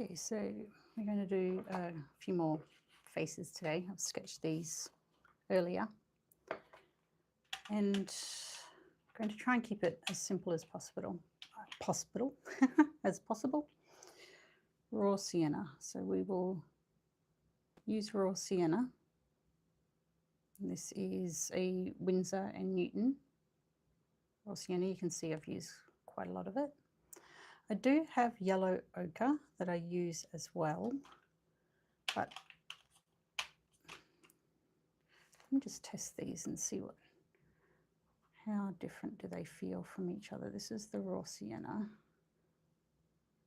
Okay, so we're going to do a few more faces today. I've sketched these earlier, and I'm going to try and keep it as simple as possible. As possible. Raw sienna. So we will use raw sienna. This is a Winsor and Newton raw sienna. You can see I've used quite a lot of it. I do have yellow ochre that I use as well, but let me just test these and see how different do they feel from each other. This is the raw sienna.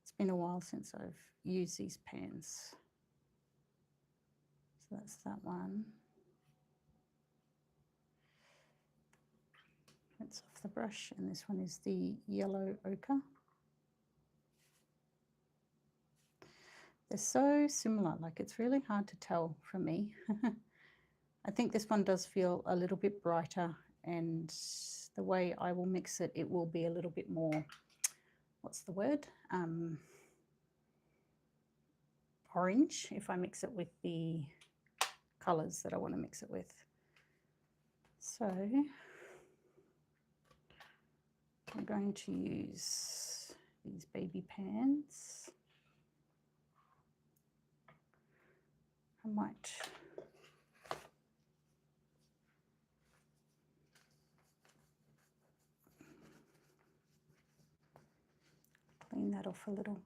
It's been a while since I've used these pans. So that's that one. That's off the brush, and this one is the yellow ochre. They're so similar, like it's really hard to tell from me. I think this one does feel a little bit brighter, and the way I will mix it, it will be a little bit more, what's the word? Orange, if I mix it with the colours that I want to mix it with. So I'm going to use these baby pans. I might clean that off a little.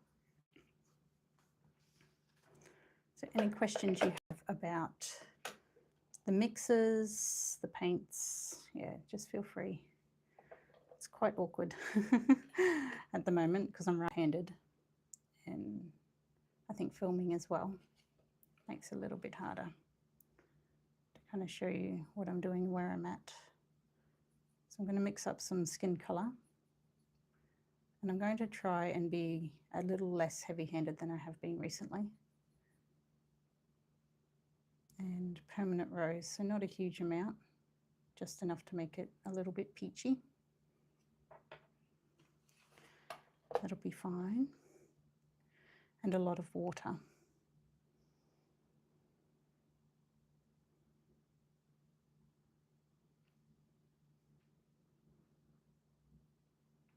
So any questions you have about the mixes, the paints, yeah, just feel free. It's quite awkward at the moment because I'm right-handed, and I think filming as well makes it a little bit harder to kind of show you what I'm doing, where I'm at. So I'm going to mix up some skin colour, and I'm going to try and be a little less heavy-handed than I have been recently. And permanent rose, so not a huge amount, just enough to make it a little bit peachy. That'll be fine. And a lot of water.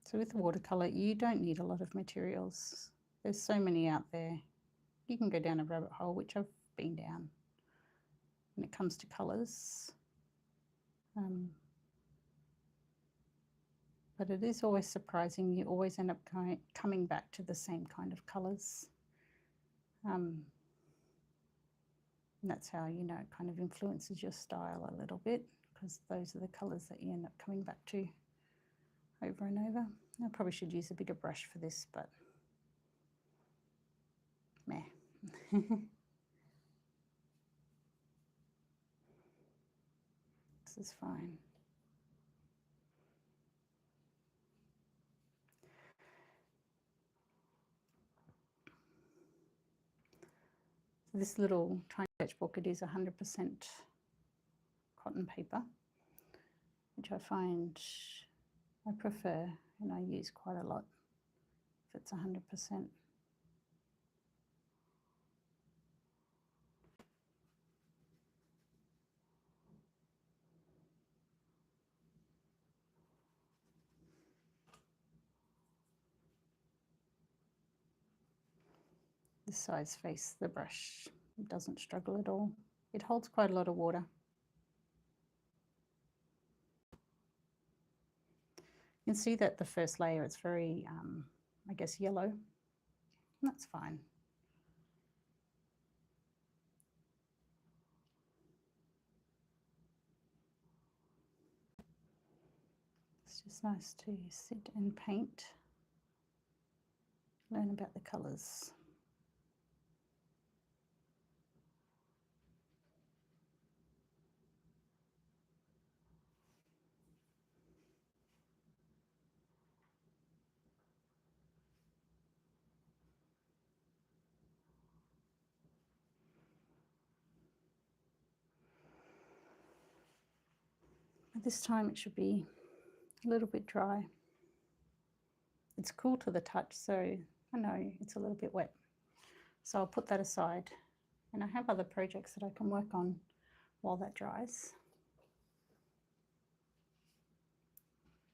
So with watercolour, you don't need a lot of materials. There's so many out there. You can go down a rabbit hole, which I've been down when it comes to colours. But it is always surprising. You always end up coming back to the same kind of colours. And that's how, you know, it kind of influences your style a little bit, because those are the colours that you end up coming back to over and over. I probably should use a bigger brush for this, but meh. This is fine. This little tiny sketchbook, it is 100% cotton paper, which I find I prefer and I use quite a lot if it's 100%. This size face, the brush doesn't struggle at all. It holds quite a lot of water. You can see that the first layer, it's very, I guess, yellow. That's fine. It's just nice to sit and paint, learn about the colours. At this time it should be a little bit dry. It's cool to the touch, so I know it's a little bit wet, So I'll put that aside, and I have other projects that I can work on while that dries.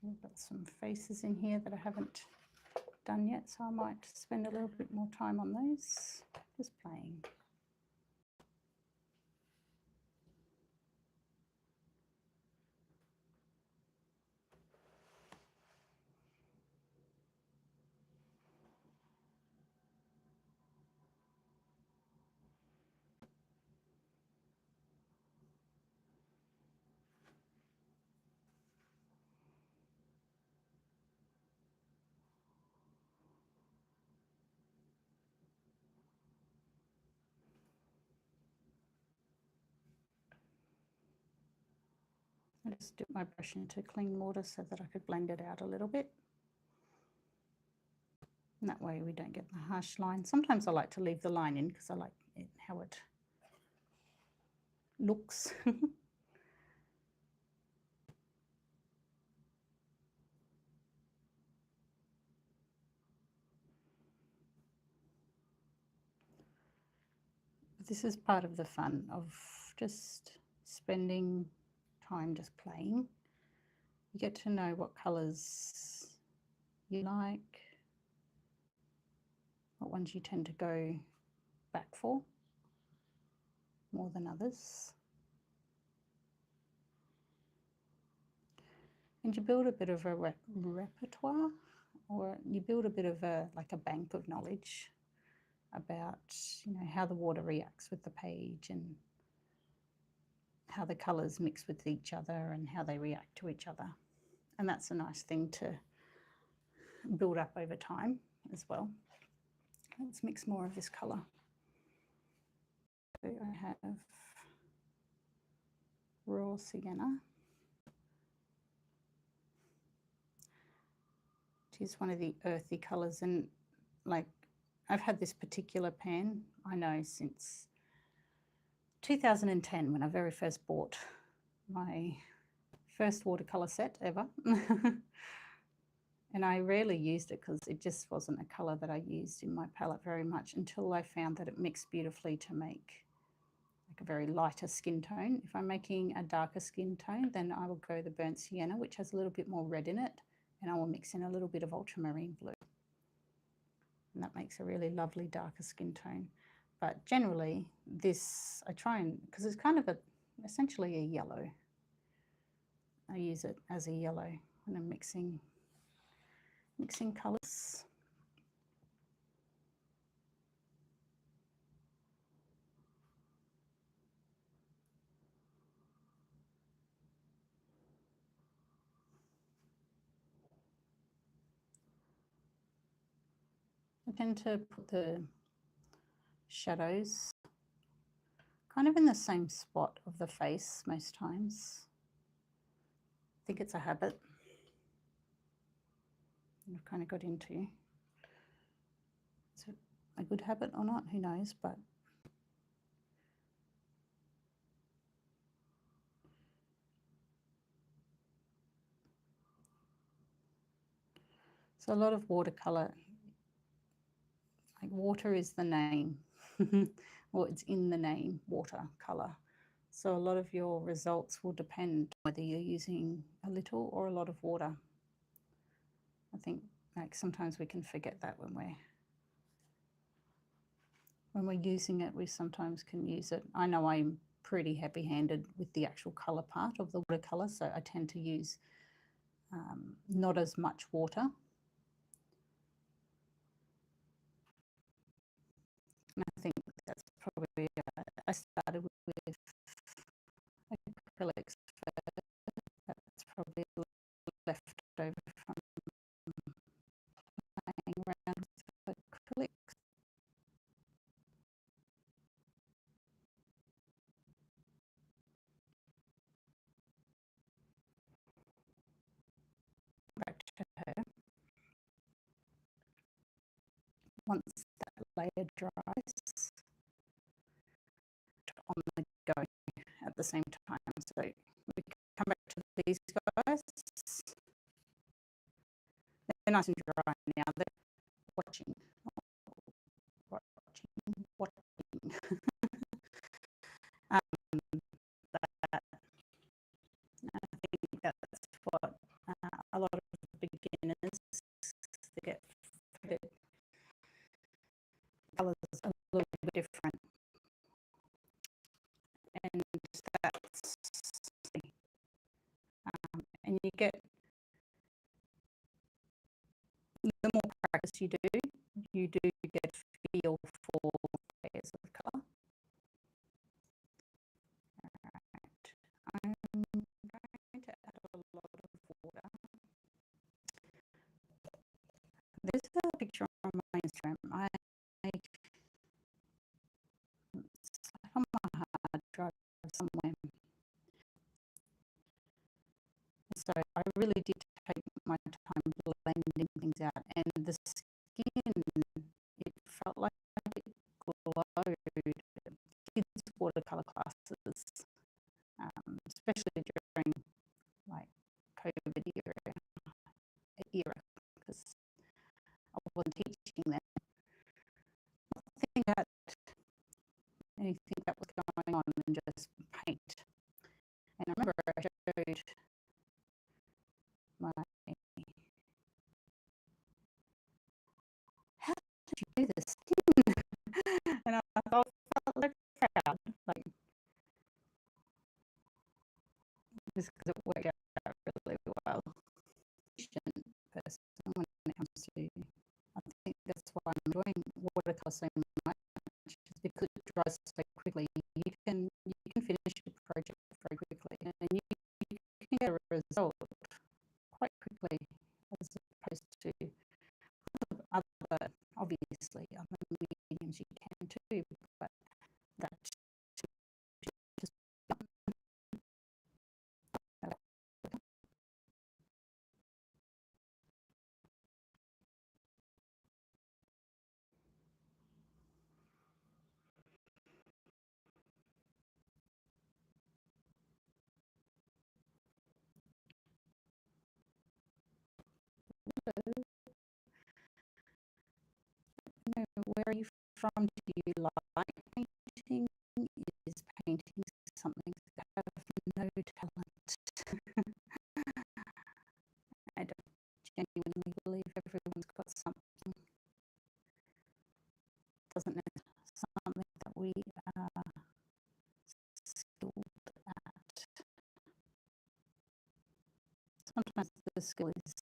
I've got some faces in here that I haven't done yet, so I might spend a little bit more time on those, just playing. I just dip my brush into clean water so that I could blend it out a little bit. And that way we don't get the harsh line. Sometimes I like to leave the line in because I like it, how it looks. This is part of the fun of just spending time just playing. You get to know what colours you like, what ones you tend to go back for more than others. And you build a bit of a repertoire, or you build a bit of like a bank of knowledge about, you know, how the water reacts with the page and how the colours mix with each other and how they react to each other. And that's a nice thing to build up over time as well. Let's mix more of this colour. So I have raw sienna, which is one of the earthy colours, and like I've had this particular pan, I know, since 2010 when I very first bought my first watercolour set ever. And I rarely used it because it just wasn't a colour that I used in my palette very much until I found that it mixed beautifully to make like a very lighter skin tone. If I'm making a darker skin tone, then I will go the burnt sienna, which has a little bit more red in it, and I will mix in a little bit of ultramarine blue. And that makes a really lovely darker skin tone. But generally this, I try and, because it's kind of essentially a yellow. I use it as a yellow when I'm mixing colours. I tend to put the shadows kind of in the same spot of the face most times. I think it's a habit I've kind of got into. Is it a good habit or not? Who knows, but so a lot of watercolour, like water is the name, or it's in the name, watercolour. So a lot of your results will depend whether you're using a little or a lot of water. I think like sometimes we can forget that when we're using it, we sometimes can use it. I know I'm pretty heavy-handed with the actual colour part of the watercolour, so I tend to use not as much water. And I think that's probably, I started with acrylics first. That's probably left over from playing around with acrylics. Back to her. Once that layer dries, on the go at the same time. So we come back to these guys. They're nice and dry now. They're watching and that's and you get, the more practice you do get a feel for layers of colour. Alright, I'm going to add a lot of water. There's a picture on my Instagram. It's like on my hard drive somewhere. So I really did take my time blending things out, and the skin, it felt like it glowed. Kids' watercolour classes, especially during like COVID era, because I wasn't teaching them. Nothing that anything that was going on than just paint. And I remember I showed my, how did you do this? And I felt so proud, like, just because it worked out really well. Person when it comes to, I think that's why I'm enjoying watercolor so much, is because it dries so quickly. You can finish your project very quickly, and you can get a result quite quickly, as opposed to other, obviously other mediums you can too, but that just where are you from? Do you like painting? Is painting something that have no talent? I don't genuinely believe everyone's got something. Doesn't mean something that we are skilled at. Sometimes the skill is,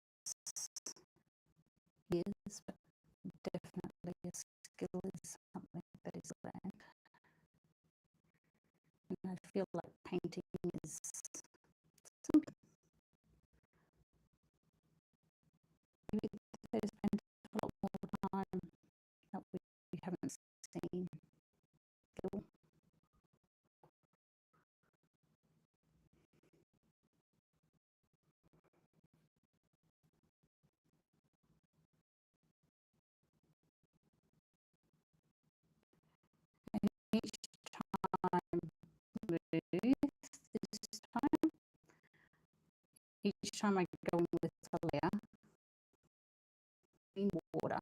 but definitely a skill is something that is learned. And I feel like painting is something maybe they spend a lot more time that we haven't seen. Skill. And each time each time I go in with a layer in water,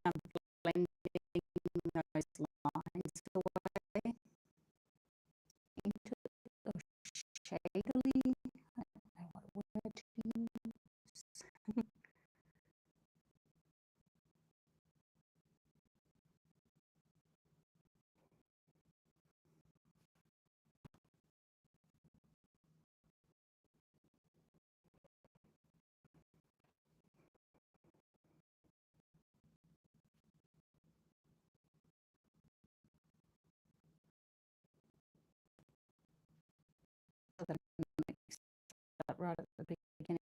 I'm blending those lines away into a shadily, I don't know what word to use. So that makes that right at the beginning.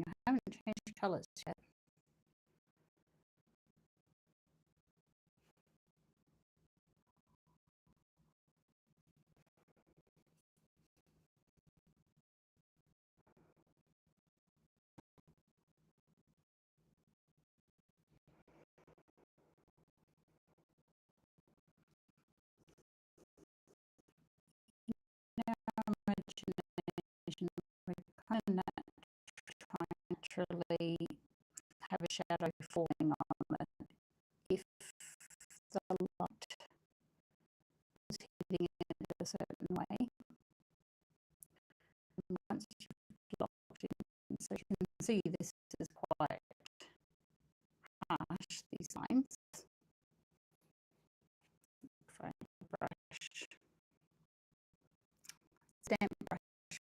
I haven't changed colours yet. Now imagination, we kind of naturally have a shadow falling on it if the light is hitting it a certain way. And once you've locked in, so you can see this is quite harsh, these lines. Brush. damp brush with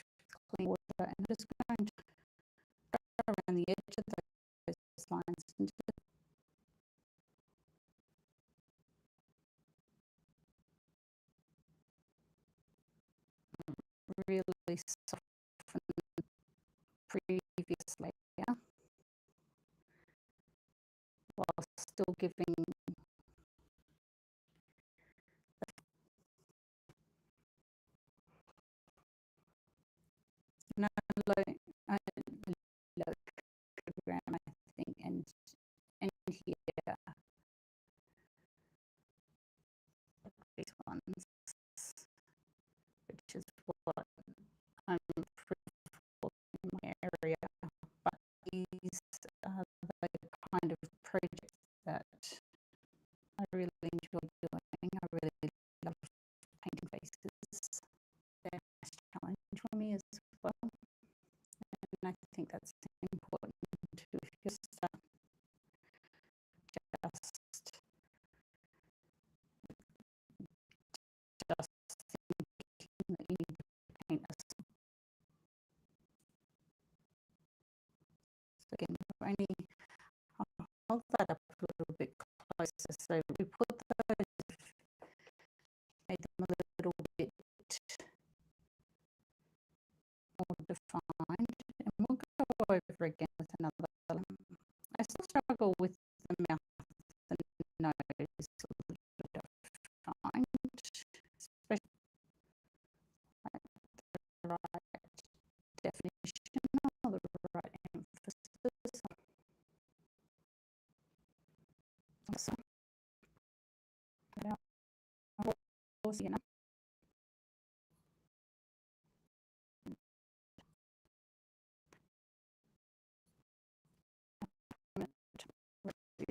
clean water, and I'm just going to go around the edge of those lines and just really soften the previous layer while still giving no low program, I think, and here these ones, which is what I'm for in my area. But these are the kind of projects that I really enjoy doing. I really love painting faces. They're a challenge for me as well. And I think that's important too. If you're stuck just thinking that you need to paint a so again, only I'll hold that up a little bit closer. So we put those, made them a little bit more defined, and we'll go over again with another. I still struggle with the mouth and nose a little defined, especially like the right definition or the right emphasis. Also, you know.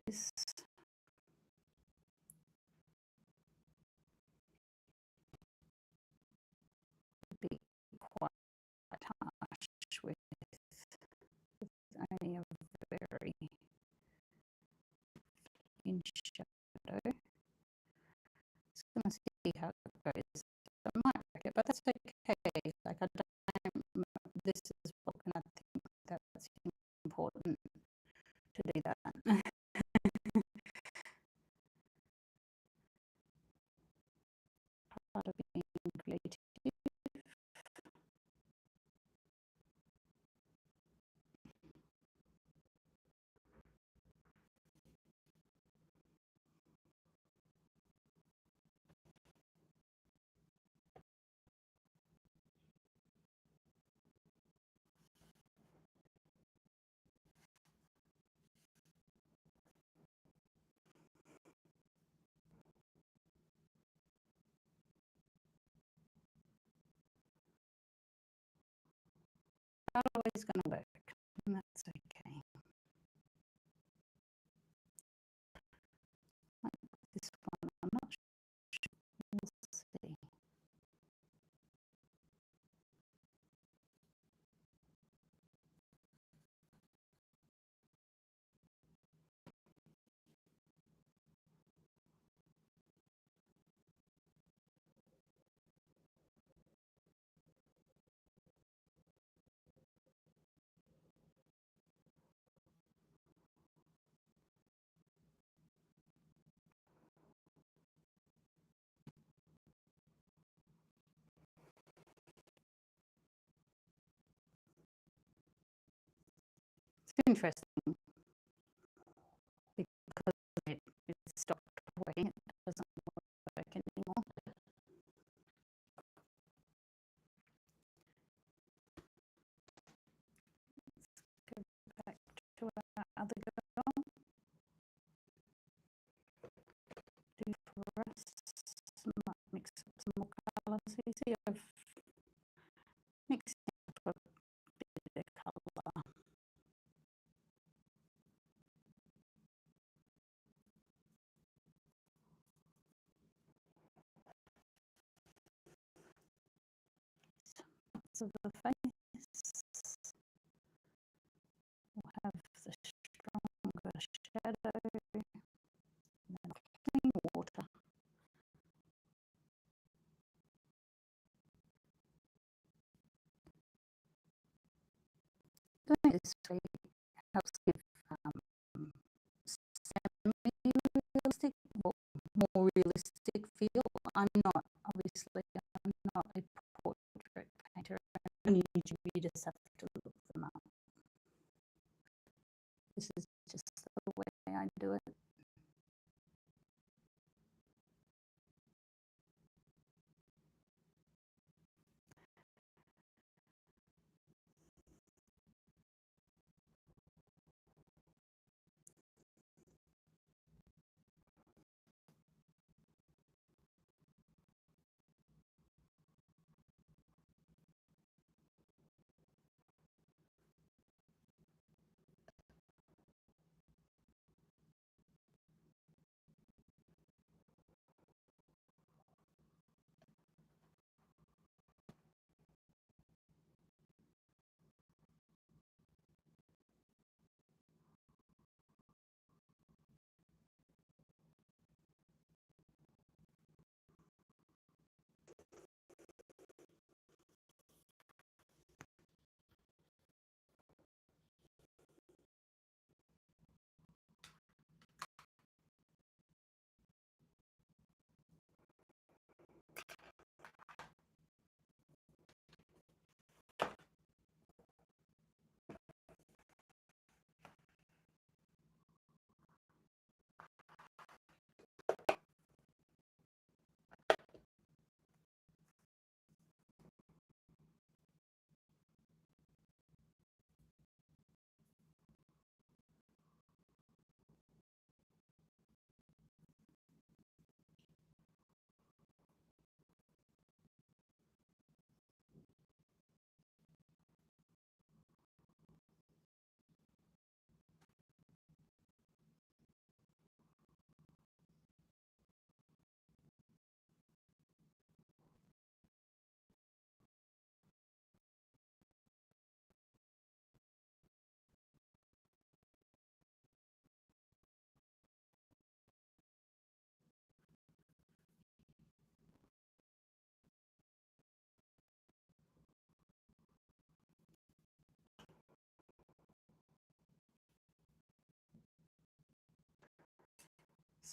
This would be quite harsh with only a very thin shadow. Just gonna see how it goes. I might wreck it, but that's okay. Like I don't. This is what I think that's important to do that. Part of being creative. Not always going to work, and that's okay. Like this one, I'm not sure. We'll see. It's interesting because it stopped working. It doesn't work anymore. Let's go back to our other girl. Do for us. Might mix up some more colours. So you see I've mixed up a bit of colour. Parts of the face will have the stronger shadow, and then clean water. this way helps give semi-realistic, more realistic feel. I'm not a portrait painter, and you just have to look them up. This is just the way I do it.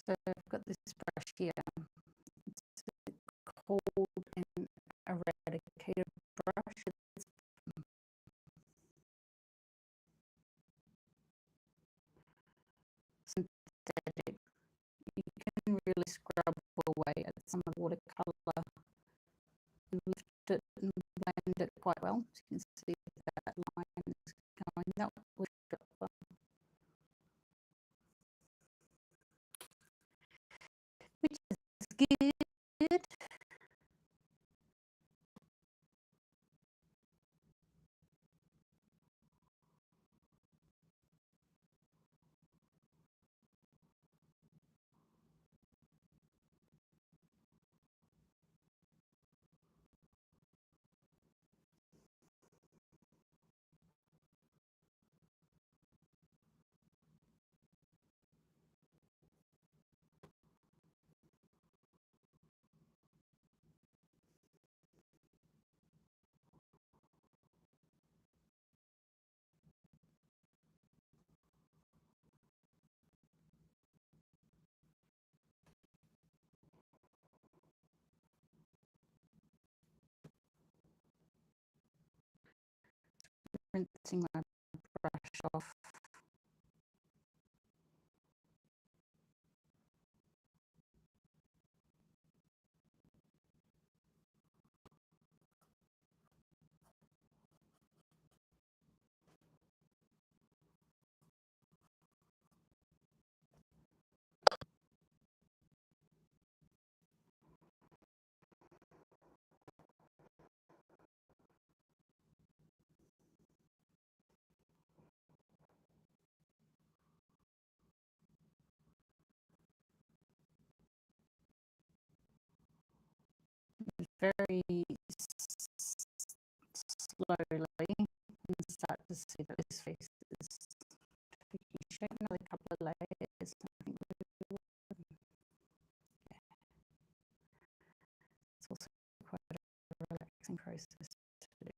So I've got this brush here. It's called an eradicator brush. It's synthetic. You can really scrub away at some of the watercolor and lift it and blend it quite well. So you can see that line is going. That was dropper, which is good. Rinsing my brush off. Very slowly and start to see that this face is taking shape. Another couple of layers. I think it's also quite a relaxing process to do.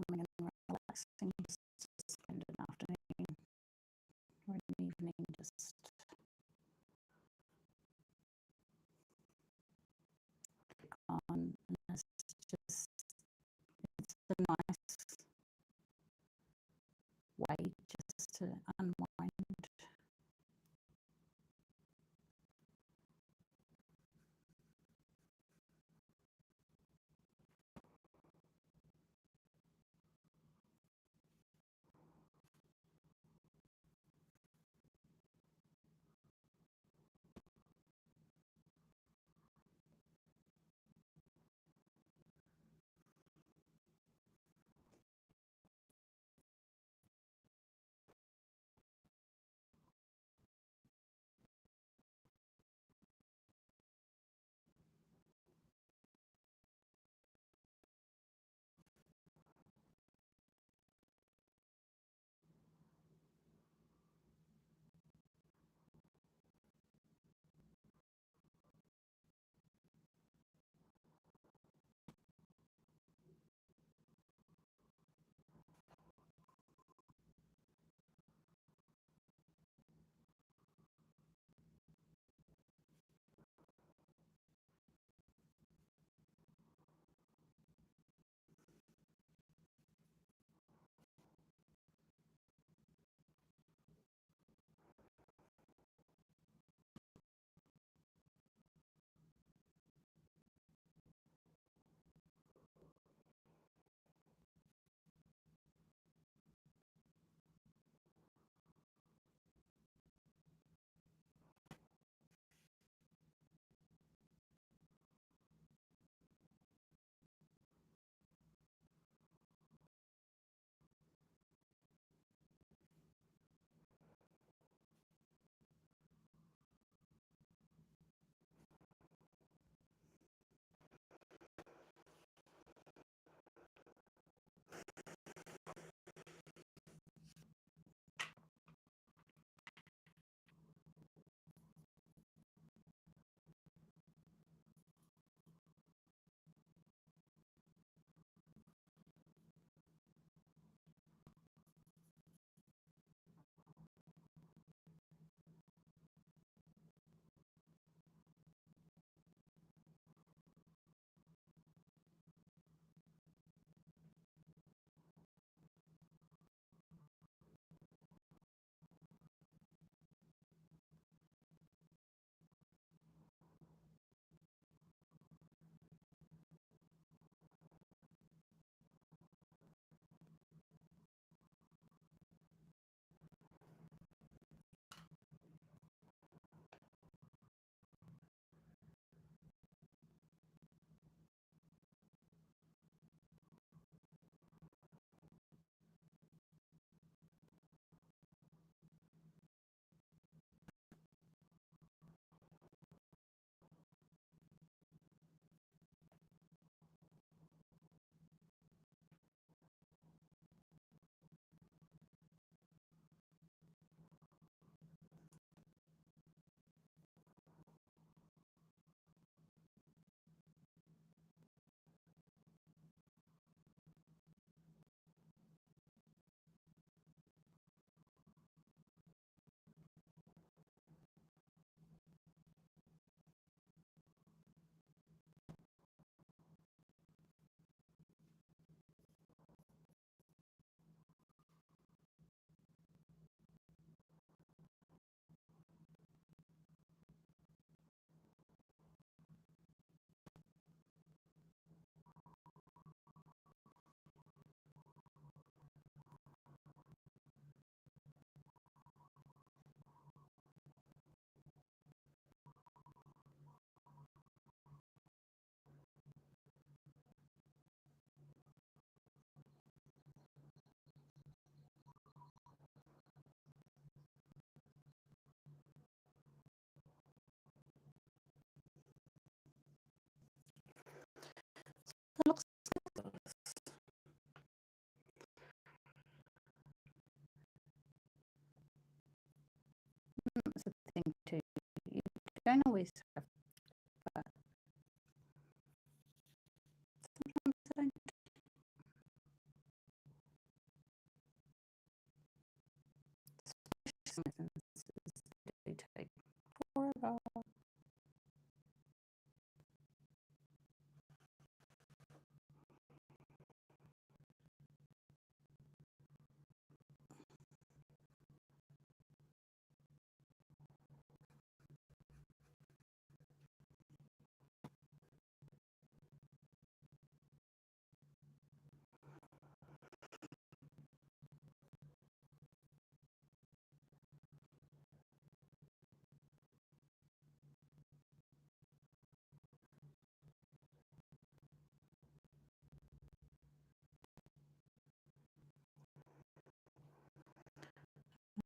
calming and relaxing just to spend an afternoon or an evening just on, and it's a nice way just to unwind. It looks that's the thing too. You don't always have, but sometimes I don't forever.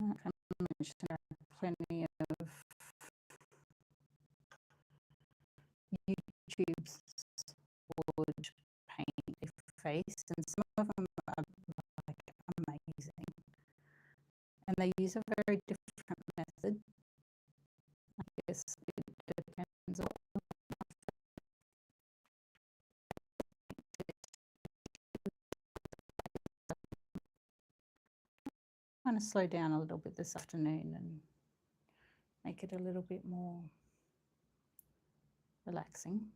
I mentioned there are plenty of YouTubes would paint a face, and some of them are like amazing, and they use a very different method. I guess it depends on kind of slow down a little bit this afternoon and make it a little bit more relaxing.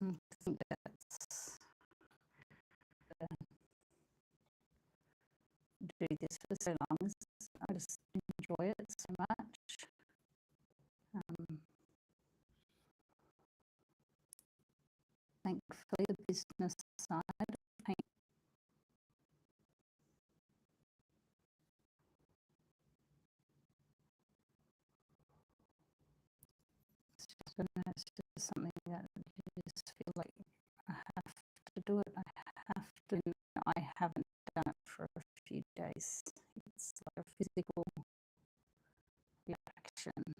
I think that's do this for so long. I just enjoy it so much. Thankfully, the business side of paint it's just something that you just feel like I have to do it. I have to. I haven't done it for a few days. It's like a physical reaction.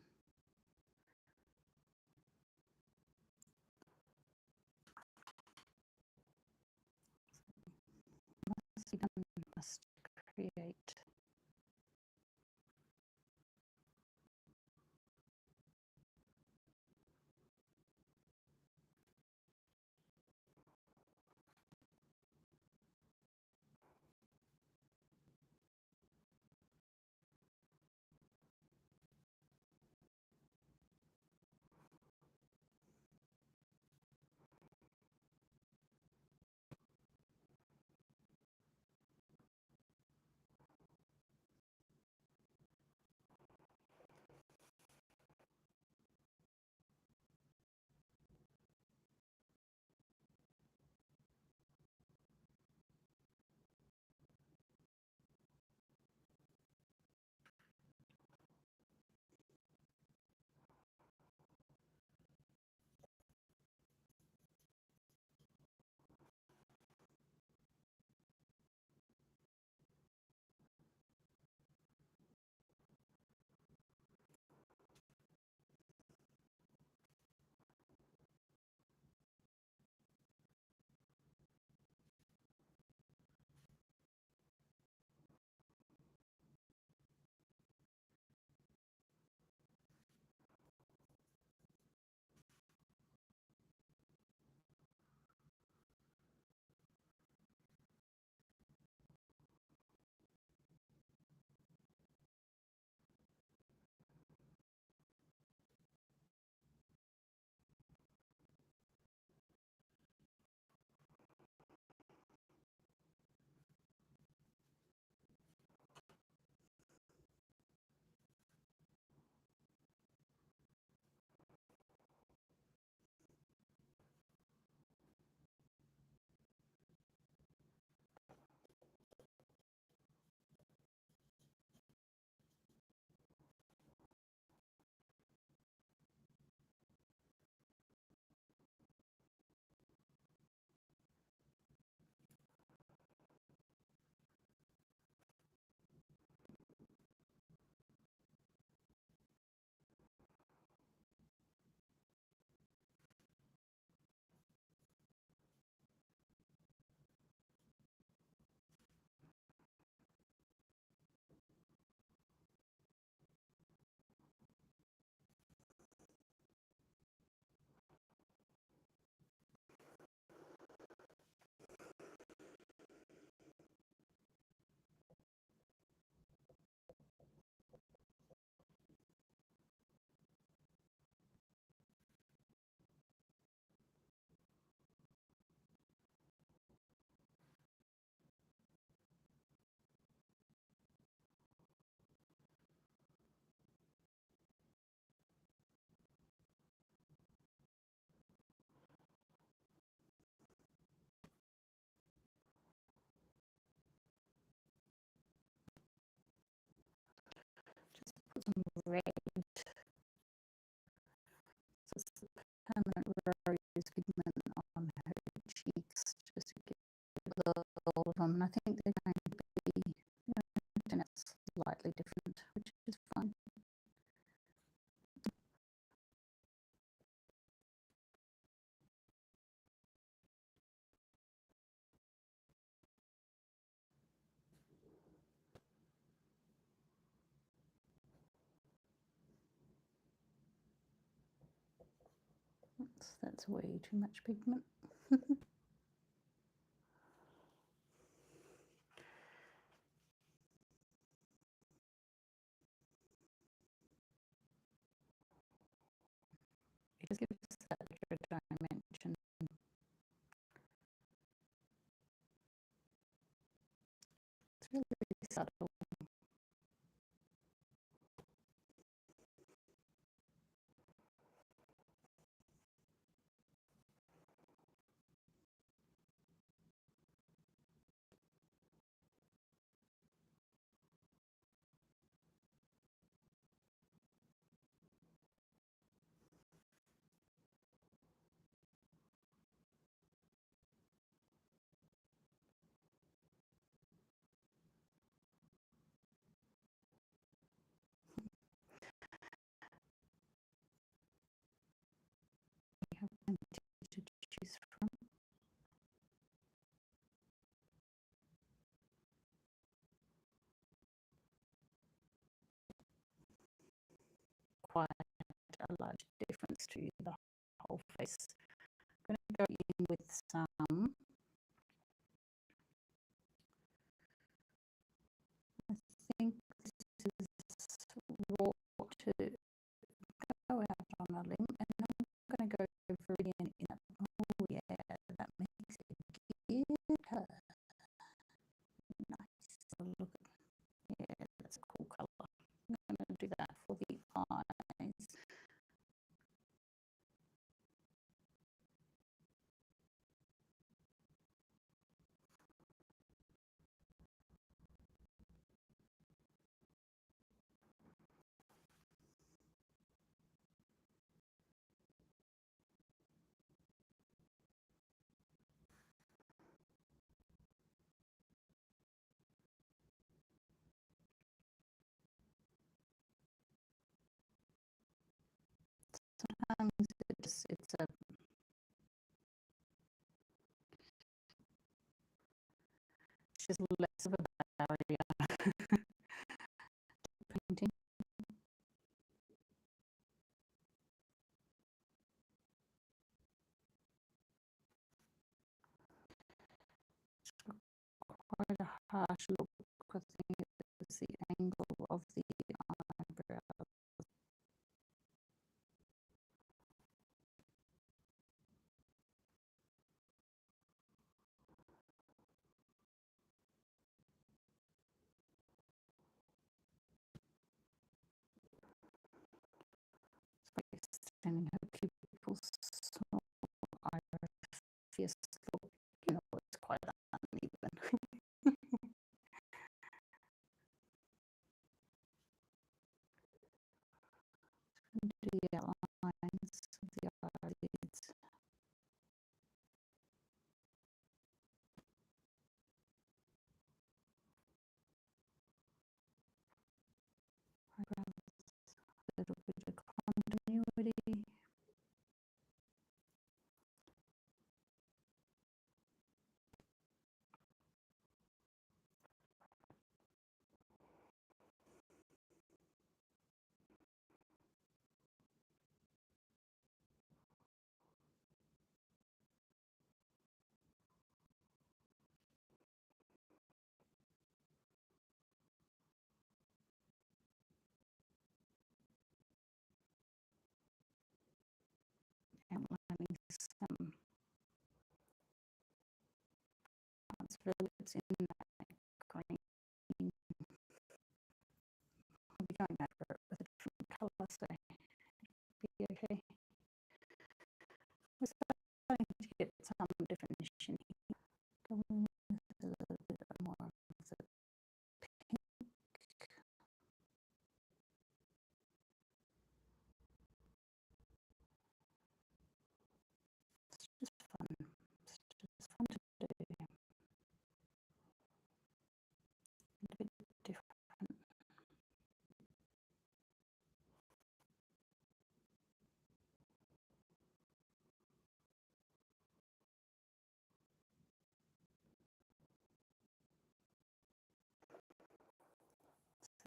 That's way too much pigment. It just gives us that extra dimension. It's really, really subtle. We have plenty to choose from. Quite a large difference to the whole face. I'm going to go in with some, I think this is raw to go out on a limb, and I'm going to go Viridian in it. Oh yeah, that makes it good. Nice. Look, yeah, that's a cool colour. I'm going to do that for the eyes. Sometimes it's just less of a barrier to painting. Quite a harsh look. I think it's the angle of the eyebrow. Extending her pupils, so iris look, you know, it's quite uneven. Do the outlines of the eyelids. Eyebrows, a little bit of continuity. Outlining some violets in that green. I'll be going over it with a different colour, so be okay. We're starting to get some definition here. Going with a little bit more of the pink. It's just fun. It's just fun to do. A bit different.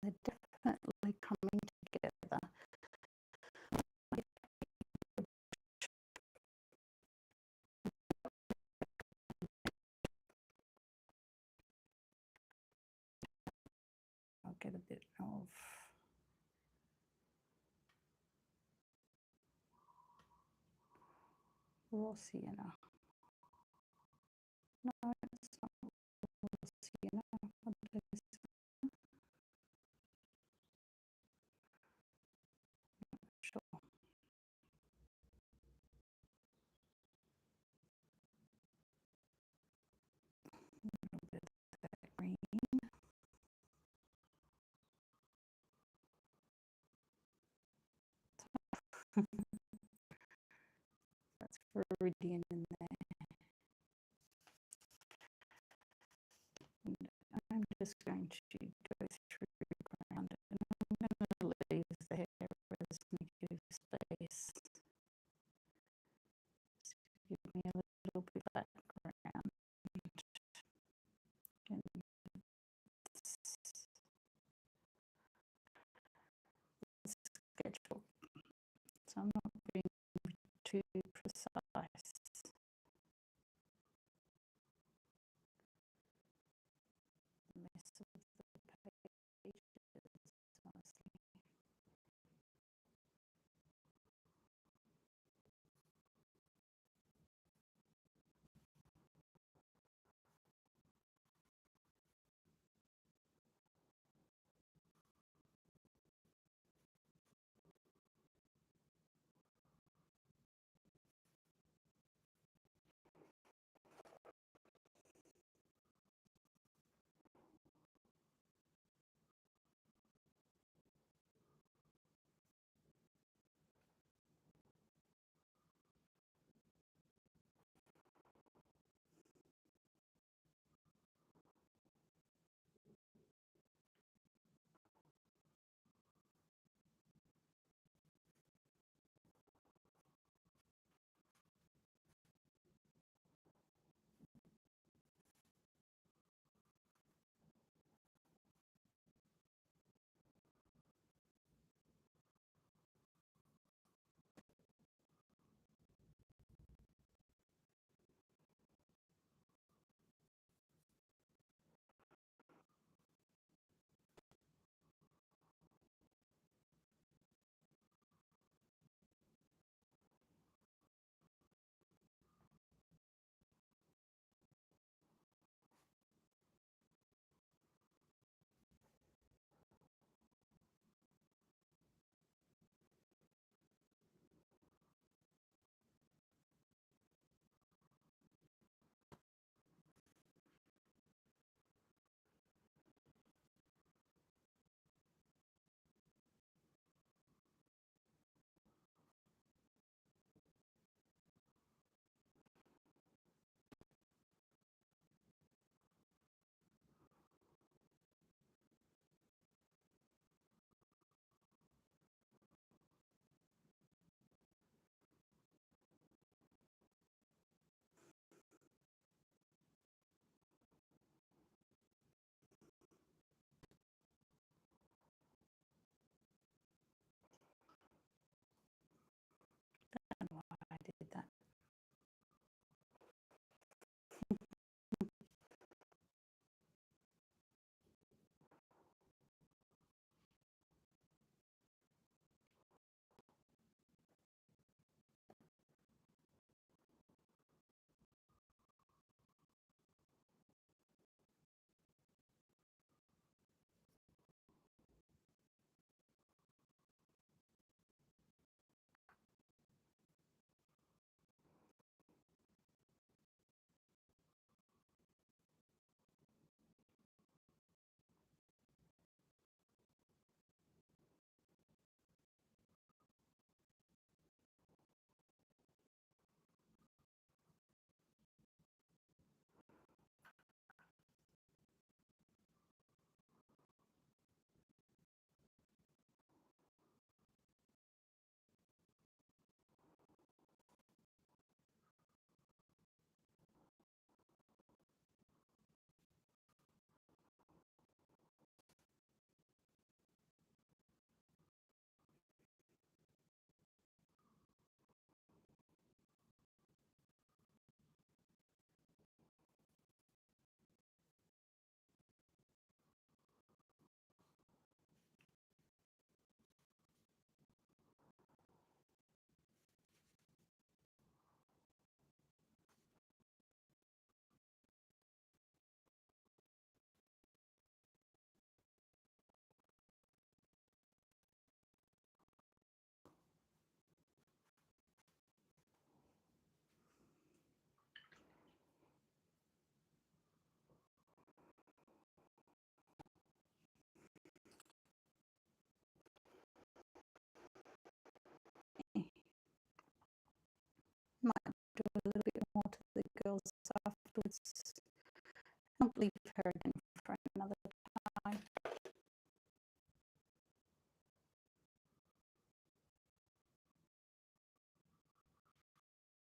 They're definitely coming together. get a bit of raw sienna. No, it's not raw sienna. What is it? Sure. A little bit of that green. That's Viridian in there. And I'm just going to go through the ground and I'm going to leave the hair as negative space. Just give me a little bit of background. And sketchbook. So I'm not being too precise. Mess with the pages, honestly. I'll leave her again.